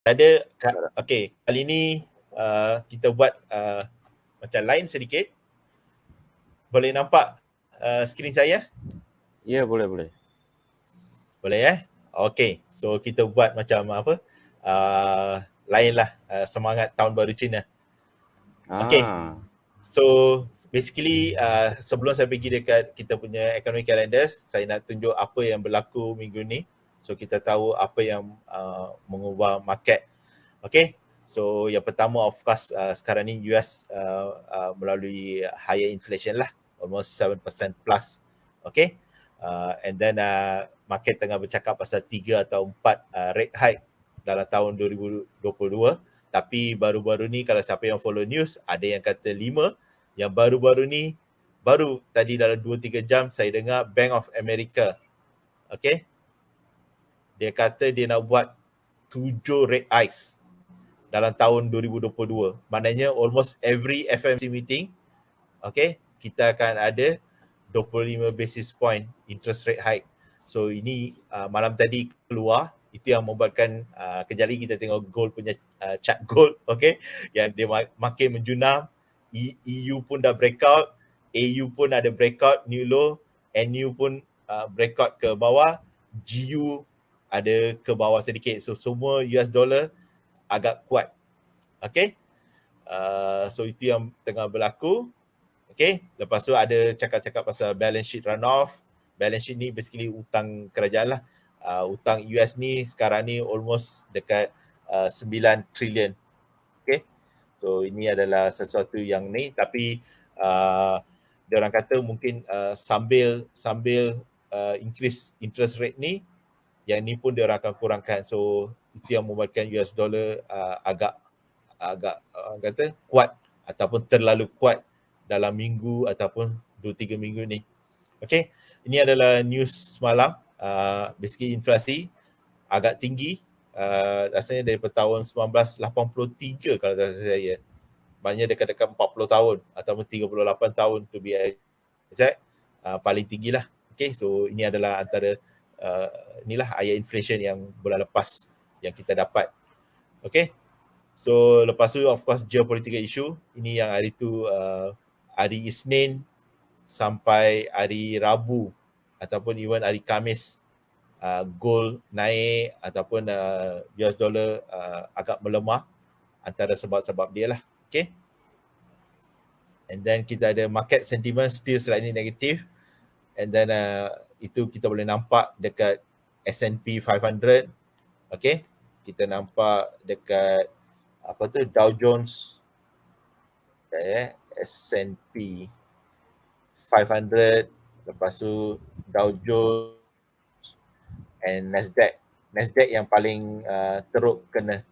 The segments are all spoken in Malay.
Okay, kali ni kita buat macam lain sedikit. Boleh nampak skrin saya? Ya, boleh. Boleh Okay, so kita buat macam apa? Lain lah, semangat tahun baru Cina. Okay, so basically sebelum saya pergi dekat kita punya economic calendars, saya nak tunjuk apa yang berlaku minggu ni. So kita tahu apa yang mengubah market. Okay, so yang pertama of course sekarang ni US melalui higher inflation lah, almost 7% plus. Okay, and then market tengah bercakap pasal 3 atau 4 rate hike dalam tahun 2022. Tapi baru-baru ni kalau siapa yang follow news, ada yang kata 5. Yang baru-baru ni, baru tadi dalam 2-3 jam saya dengar Bank of America, okay, dia kata dia nak buat 7 rate hikes dalam tahun 2022. Maknanya almost every FMC meeting, okay, kita akan ada 25 basis point interest rate hike. So ini malam tadi keluar, itu yang membuatkan kejap lagi kita tengok gold punya chart gold, okay, yang dia makin menjunam. EU pun dah breakout, AU pun ada breakout new low, NU pun breakout ke bawah, GU ada ke bawah sedikit. So semua US dollar agak kuat. Okay, so itu yang tengah berlaku. Okay, lepas tu ada cakap-cakap pasal balance sheet runoff. Balance sheet ni basically hutang kerajaan lah. Hutang US ni sekarang ni almost dekat 9 trilion. Okay, so ini adalah sesuatu yang ni, tapi dia orang kata mungkin sambil increase interest rate ni, yang ni pun dia orang akan kurangkan. So itu yang membuatkan US dollar agak kata kuat ataupun terlalu kuat dalam minggu ataupun 2-3 minggu ni. Okay, ini adalah news semalam. Basically inflasi agak tinggi, rasanya daripada tahun 1983 kalau tak salah saya. Maknanya dekat-dekat 40 tahun ataupun 38 tahun to be exact, paling tinggi lah. Okay, so ini adalah antara inilah ayat inflation yang bulan lepas yang kita dapat. Okay, so lepas tu of course geopolitical issue. Ini yang hari tu hari Isnin sampai hari Rabu ataupun even hari Khamis, gold naik ataupun US dollar agak melemah, antara sebab-sebab dia lah. Okay, and then kita ada market sentiment still slightly negative, and then itu kita boleh nampak dekat S&P 500. Okay, kita nampak dekat apa tu Dow Jones, S&P 500, lepas tu Dow Jones and Nasdaq. Nasdaq yang paling teruk kena.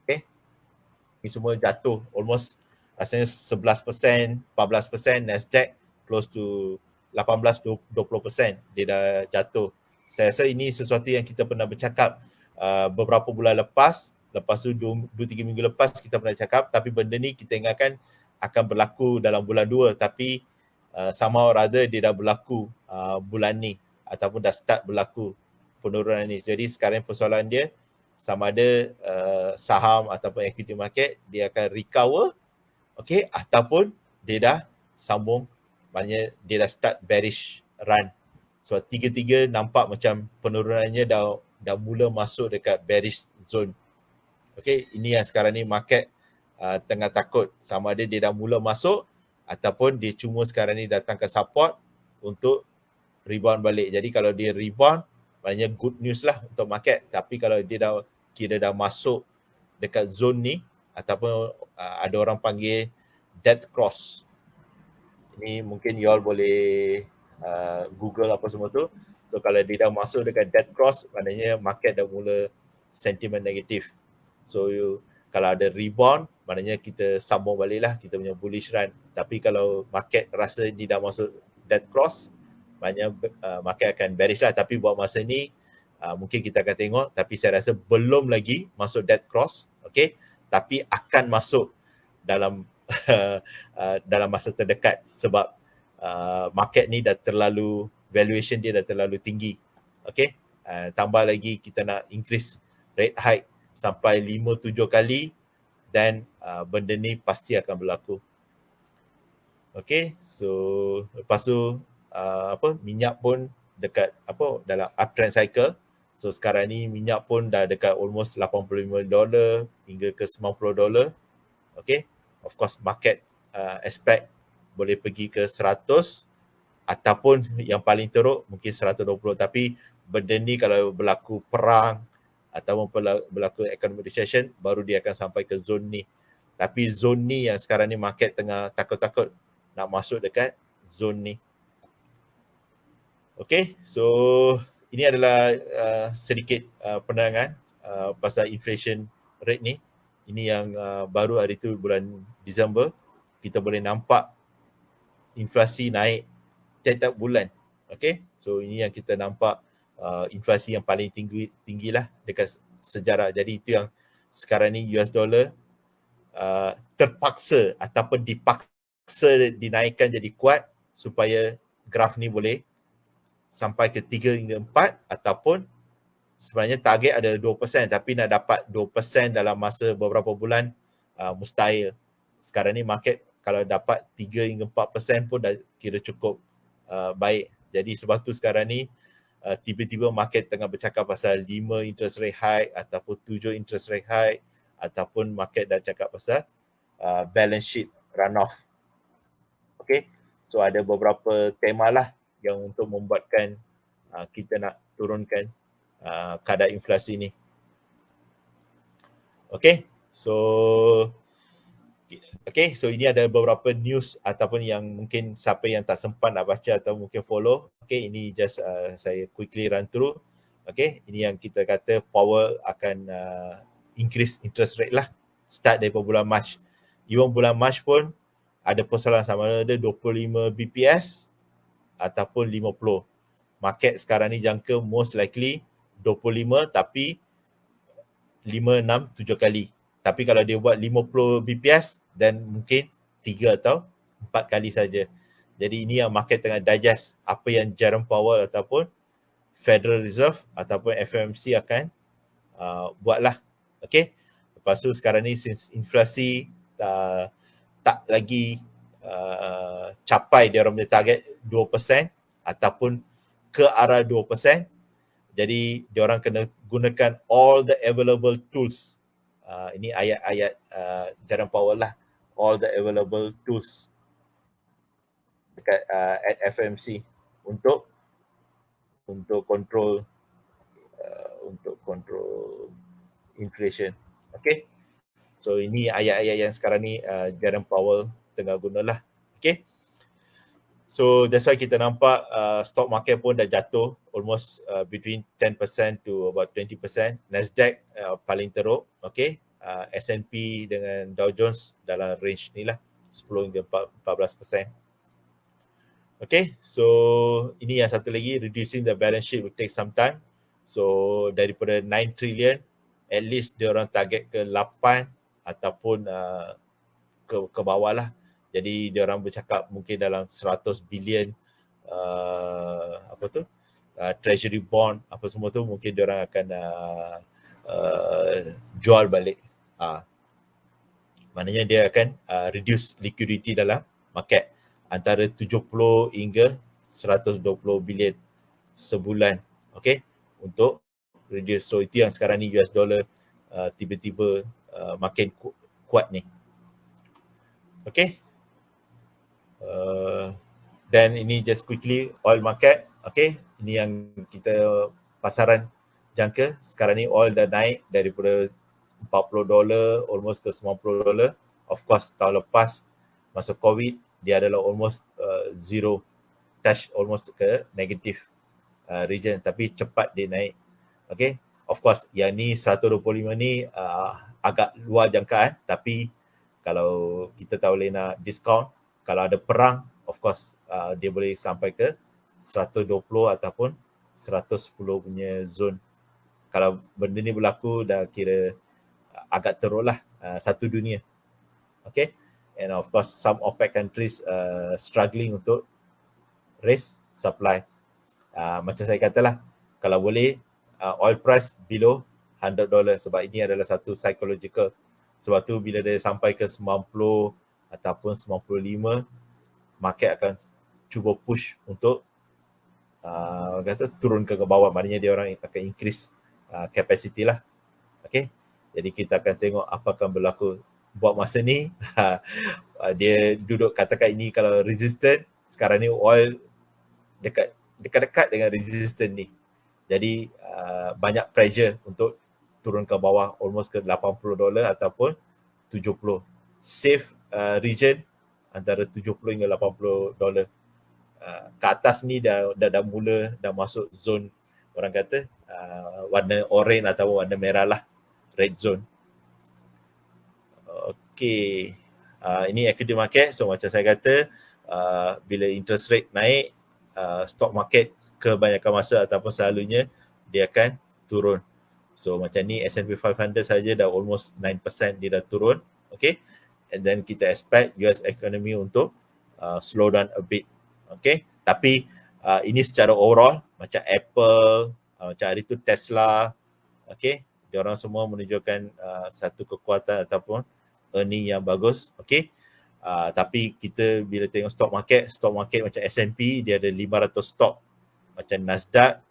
Okay, ni semua jatuh almost rasanya 11%, 14%. Nasdaq close to 18-20% dia dah jatuh. Saya rasa ini sesuatu yang kita pernah bercakap beberapa bulan lepas tu 2-3 minggu lepas kita pernah cakap, tapi benda ni kita ingatkan akan berlaku dalam bulan 2, tapi somehow rather dia dah berlaku bulan ni ataupun dah start berlaku penurunan ni. Jadi sekarang persoalan dia sama ada saham ataupun equity market dia akan recover, okay, ataupun dia dah sambung, maknanya dia dah start bearish run. So tiga-tiga nampak macam penurunannya dah mula masuk dekat bearish zone. Okay, ini yang sekarang ni market tengah takut sama ada dia dah mula masuk ataupun dia cuma sekarang ni datang ke support untuk rebound balik. Jadi kalau dia rebound, maknanya good news lah untuk market. Tapi kalau dia dah kira dah masuk dekat zone ni, ataupun ada orang panggil death cross, ini mungkin you all boleh Google apa semua tu. So kalau dia dah masuk dekat death cross, maknanya market dah mula sentiment negatif. So kalau ada rebound, maknanya kita sambung balik lah kita punya bullish run. Tapi kalau market rasa ni dah masuk death cross, maknanya market akan bearish lah. Tapi buat masa ni mungkin kita akan tengok, tapi saya rasa belum lagi masuk death cross, okay, tapi akan masuk dalam dalam masa terdekat sebab market ni dah terlalu, valuation dia dah terlalu tinggi. Okay, tambah lagi kita nak increase rate hike. sampai 5-7 kali, dan benda ni pasti akan berlaku. Okay, so lepas tu minyak pun dekat dalam uptrend cycle. So sekarang ni minyak pun dah dekat almost $85 hingga ke $90. Okay, of course market expect boleh pergi ke 100 ataupun yang paling teruk mungkin 120, tapi benda ni kalau berlaku perang ataupun berlaku economic recession baru dia akan sampai ke zone ni. Tapi zone ni yang sekarang ni market tengah takut-takut nak masuk dekat zone ni. Okay, so ini adalah sedikit penerangan pasal inflation rate ni. Ini yang baru hari tu bulan Disember, kita boleh nampak inflasi naik tiap-tiap bulan. Okay, so ini yang kita nampak inflasi yang paling tinggi lah dekat sejarah. Jadi itu yang sekarang ni US dollar terpaksa ataupun dipaksa dinaikkan jadi kuat supaya graf ni boleh sampai ke 3 hingga 4, ataupun sebenarnya target ada 2%, tapi nak dapat 2% dalam masa beberapa bulan mustahil. Sekarang ni market kalau dapat 3 hingga 4% pun dah kira cukup baik. Jadi sebab tu sekarang ni tiba-tiba market tengah bercakap pasal 5 interest rate hike ataupun 7 interest rate hike, ataupun market dah cakap pasal balance sheet runoff. Okay, so ada beberapa tema lah yang untuk membuatkan kita nak turunkan kadar inflasi ni. Okay, so ini ada beberapa news ataupun yang mungkin siapa yang tak sempat nak baca atau mungkin follow. Okay, ini just saya quickly run through. Okay, ini yang kita kata Powell akan increase interest rate lah start daripada bulan Mac. Even bulan Mac pun ada persoalan sama ada 25 BPS ataupun 50. Market sekarang ni jangka most likely 25, tapi 5, 6, 7 kali. Tapi kalau dia buat 50 BPS, dan mungkin 3 atau 4 kali saja. Jadi ini yang market tengah digest apa yang Jerome Powell ataupun Federal Reserve ataupun FOMC akan buatlah. Okay. Lepas tu sekarang ni since inflasi tak lagi capai dia orang punya target 2% ataupun ke arah 2%, jadi dia orang kena gunakan all the available tools. Ini ayat-ayat Jerome Powell lah, all the available tools dekat at FOMC untuk control inflation. Okay, so ini ayat-ayat yang sekarang ni Jerome Powell tengah gunalah. Okay, so that's why kita nampak stock market pun dah jatuh almost between 10% to about 20%. Nasdaq paling teruk. Okay, S&P dengan Dow Jones dalam range ni lah, 10 hingga 14%. Okay, so ini yang satu lagi, reducing the balance sheet will take some time. So daripada 9 trillion, at least dia orang target ke 8 ataupun ke bawah lah. Jadi dia orang bercakap mungkin dalam 100 bilion treasury bond apa semua tu mungkin dia orang akan jual balik. Maknanya dia akan reduce liquidity dalam market antara 70 hingga 120 bilion sebulan. Okay, untuk reduce. So itu yang sekarang ni US dollar tiba-tiba makin kuat ni. Okay, dan ini just quickly oil market. Okay, ini yang kita pasaran jangka. Sekarang ni oil dah naik daripada $40 almost ke $90. Of course tahun lepas masa COVID dia adalah almost zero, touch almost ke negative region, tapi cepat dia naik. Okay, of course yang ni 125 ni agak luar jangkaan, tapi kalau kita tak boleh nak discount, kalau ada perang, of course dia boleh sampai ke 120 ataupun 110 punya zone. Kalau benda ni berlaku dah kira agak teruk lah satu dunia. Okay, and of course some OPEC countries struggling untuk raise supply. Macam saya katalah, kalau boleh oil price below $100 sebab ini adalah satu psychological. Sebab tu bila dia sampai ke 90 ataupun 95, market akan cuba push untuk kata turun ke bawah, maknanya dia orang akan increase capacity lah. Okay, jadi kita akan tengok apa akan berlaku buat masa ni. Dia duduk, katakan ini kalau resistant, sekarang ni oil dekat-dekat dengan resistant ni, jadi banyak pressure untuk turun ke bawah almost ke $80 ataupun 70. Safe region antara 70 hingga $80. Ke atas ni dah mula dah masuk zone orang kata warna orange atau warna merah lah, red zone. Okay, ini equity market. So macam saya kata, bila interest rate naik, stock market kebanyakan masa ataupun selalunya dia akan turun. So macam ni S&P 500 saja dah almost 9% dia dah turun. Okay, and then kita expect US economy untuk slow down a bit. Okay, tapi ini secara overall, macam Apple, macam hari tu Tesla, okay, diorang semua menunjukkan satu kekuatan ataupun earning yang bagus. Okay, tapi kita bila tengok stock market macam S&P dia ada 500 stock, macam Nasdaq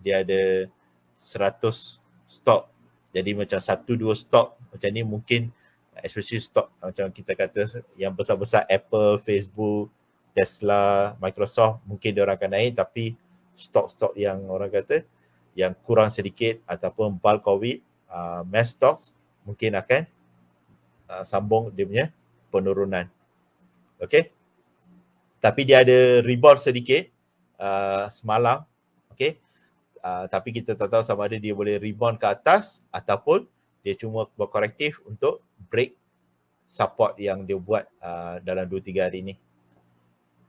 dia ada 100 stock. Jadi macam 1-2 stock macam ni mungkin, especially stock macam kita kata yang besar-besar, Apple, Facebook, Tesla, Microsoft, mungkin dia orang akan naik, tapi stok-stok yang orang kata yang kurang sedikit ataupun bulk of it, mass stocks, mungkin akan sambung dia punya penurunan. Okay, tapi dia ada rebound sedikit semalam. Okay, tapi kita tak tahu sama ada dia boleh rebound ke atas ataupun dia cuma berkorektif untuk break support yang dia buat dalam 2-3 hari ni.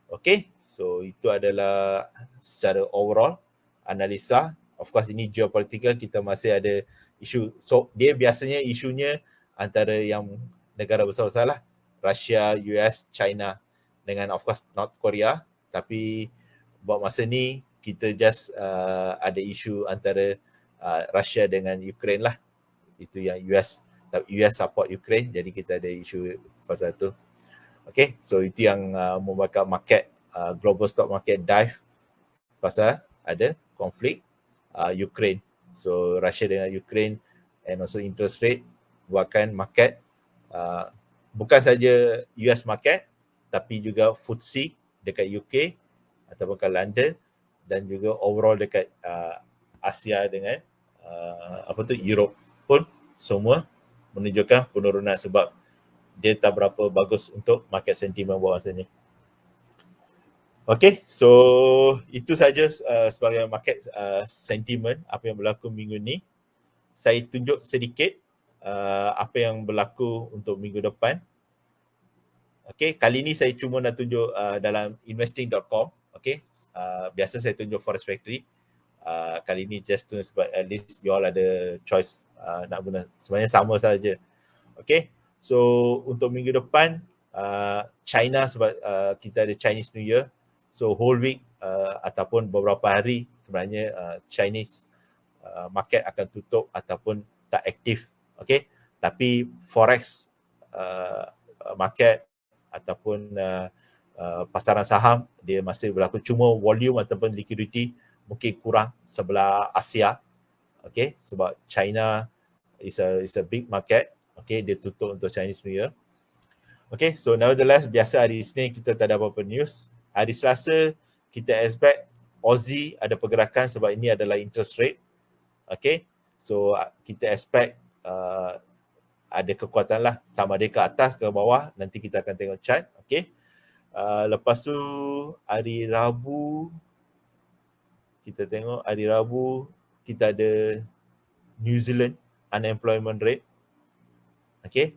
Okay, so itu adalah secara overall analisa. Of course ini geopolitical, kita masih ada isu. So dia biasanya isunya antara yang negara besar-besar lah, Russia, US, China dengan of course North Korea. Tapi buat masa ni kita just ada isu antara Russia dengan Ukraine lah. Itu yang US support Ukraine, jadi kita ada isu pasal tu. Okay, so itu yang membuatkan market, global stock market dive pasal ada konflik Ukraine. So Russia dengan Ukraine and also interest rate buatkan market bukan saja US market tapi juga FTSE dekat UK ataupun kat London dan juga overall dekat Asia dengan Europe pun semua menunjukkan penurunan sebab dia tak berapa bagus untuk market sentiment buat masa ni. Okay, so itu saja sebagai market sentiment apa yang berlaku minggu ni. Saya tunjuk sedikit apa yang berlaku untuk minggu depan. Okay, kali ni saya cuma nak tunjuk dalam investing.com. Okay, biasa saya tunjuk Forex Factory. Kali ni just tunjuk sebab at least you all ada choice nak guna. Sebenarnya sama saja. Okay, so untuk minggu depan China sebab kita ada Chinese New Year. So whole week ataupun beberapa hari sebenarnya Chinese market akan tutup ataupun tak aktif. Okay, tapi Forex market ataupun pasaran saham dia masih berlaku, cuma volume ataupun liquidity mungkin kurang sebelah Asia. Okay, sebab China is a big market. Okay, dia tutup untuk Chinese New Year. Okay, so nevertheless biasa hari Isnin kita tak ada apa-apa news. Hari Selasa kita expect Aussie ada pergerakan sebab ini adalah interest rate. Okay, so kita expect ada kekuatan lah, sama ada ke atas ke bawah, nanti kita akan tengok chart. Okay, lepas tu hari Rabu kita tengok, hari Rabu kita ada New Zealand unemployment rate. Okay,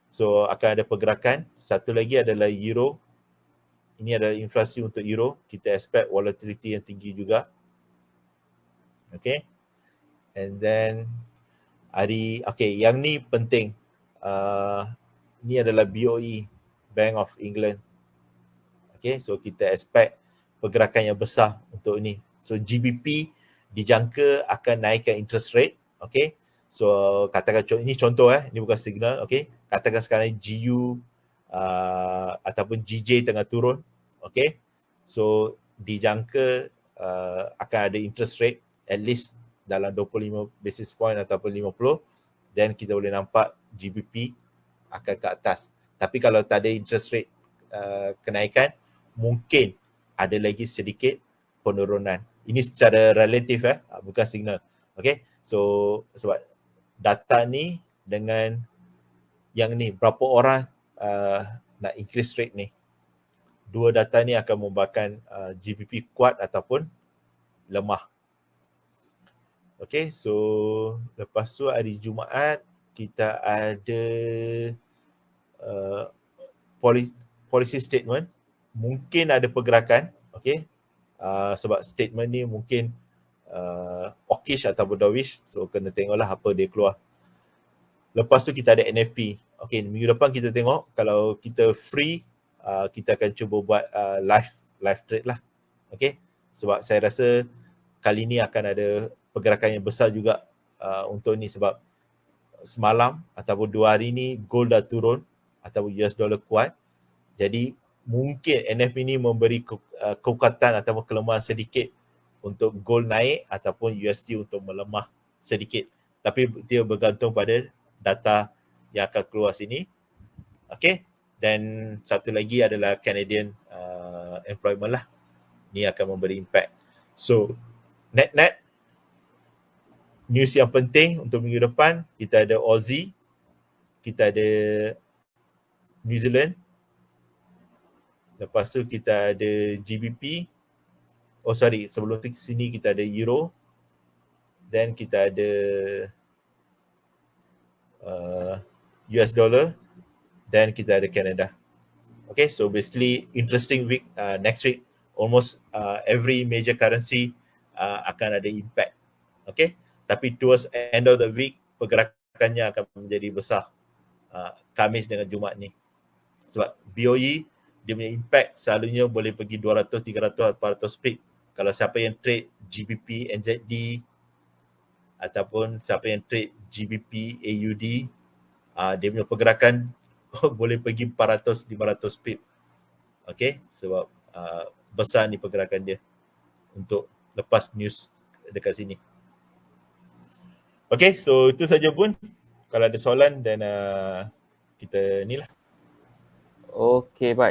so akan ada pergerakan. Satu lagi adalah Euro. Ini adalah inflasi untuk Euro. Kita expect volatility yang tinggi juga. Okay, and then yang ni penting. Ini adalah BOE, Bank of England. Okay, so kita expect pergerakan yang besar untuk ini. So GBP dijangka akan naikkan interest rate Okay, so katakan ini contoh ini bukan signal. Okay, katakan sekarang GU ataupun GJ tengah turun. Okay, so dijangka akan ada interest rate at least dalam 25 basis point ataupun 50, then kita boleh nampak GBP akan ke atas. Tapi kalau tak ada interest rate kenaikan, mungkin ada lagi sedikit penurunan. Ini secara relatif bukan signal. Okay, so sebab data ni dengan yang ni berapa orang nak increase rate ni, dua data ni akan membuatkan GBP kuat ataupun lemah. Okay, so lepas tu hari Jumaat kita ada policy statement. Mungkin ada pergerakan, okay, sebab statement ni mungkin hawkish ataupun dovish, so kena tengoklah apa dia keluar. Lepas tu kita ada NFP. Okay, minggu depan kita tengok, kalau kita free, kita akan cuba buat live trade lah. Okay, sebab saya rasa kali ni akan ada pergerakan yang besar juga untuk ni, sebab semalam ataupun 2 hari ni gold dah turun ataupun US dollar kuat. Jadi mungkin NFP ni memberi kekuatan ataupun kelemahan sedikit untuk gold naik ataupun USD untuk melemah sedikit. Tapi dia bergantung pada data yang akan keluar sini. Okay, dan satu lagi adalah Canadian employment lah. Ni akan memberi impact. So net-net news yang penting untuk minggu depan, kita ada Aussie, kita ada New Zealand, lepas tu kita ada GBP, sebelum sini kita ada Euro, dan kita ada US dollar, dan kita ada Canada. Okay, so basically interesting week. Next week almost every major currency akan ada impact. Okay, tapi towards end of the week pergerakannya akan menjadi besar, Khamis dengan Jumaat ni, sebab BOE dia punya impact selalunya boleh pergi 200, 300, 400 pip. Kalau siapa yang trade GBP NZD ataupun siapa yang trade GBP AUD, dia punya pergerakan boleh pergi 400, 500 pip. Okay, sebab besar ni pergerakan dia untuk lepas news dekat sini. Okay, so itu saja pun. Kalau ada soalan dan kita ni lah. Okay, baik.